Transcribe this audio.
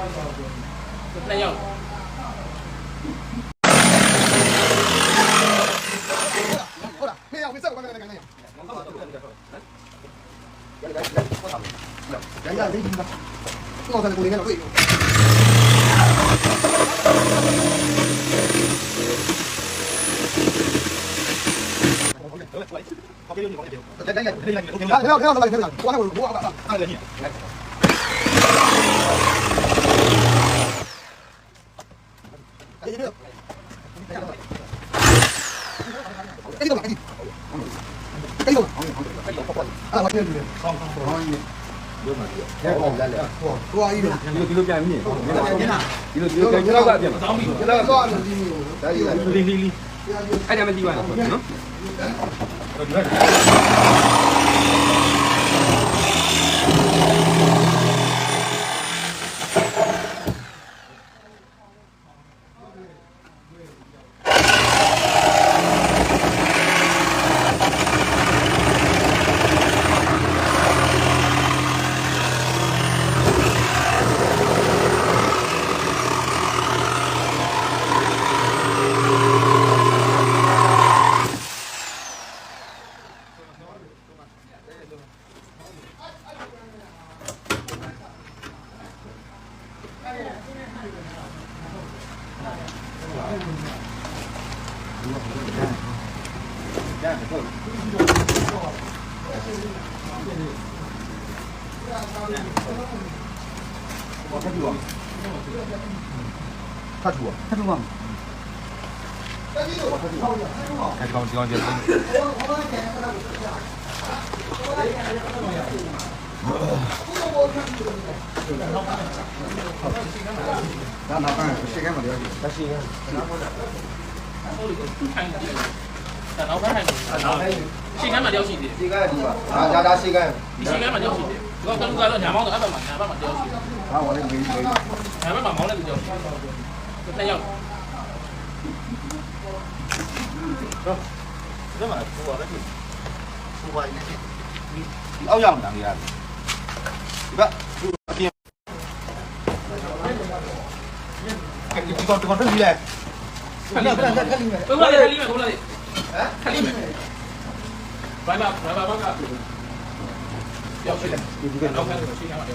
2ယောက်ဟုတ်လားခေရောက်ပြဆက်ပါမယ်ကနေရရလေးဒီကတော့တယ်ကိုလေးကတော့တွေ့ရှင်းကမ်းမှာတယောက်ရှိတယ်ရှင်းကမ်းဒီပါဒါရှင်းကမ်းဒီရှင်းကမ်းမှာတယောက်ရှိတယ်ဒီကလူကတော့ညာမောင်းတော့အဲ့ဘက်မှာညာဘက်မှာတယောက်ရှိတယ်ဟာဝါလေးမင်းညာဘက်မှာမောင်းလိုက်တယောက်ရှိတယ်2ယောက်တော့မှာဟိုပါပဲဟိုပါနေဒီအောက်ရောက်နေတာနေရတယ်ဒီကဒီအပြင်ဒီကတော့ဒီလေခလိမယ်ခလိမယ်ခလိမယ်ခလိမယ်ခလိမယ်ဘာဘာဘာဘာရောက်ရှိတယ်ဒီကတော့ရှင်းရမှာ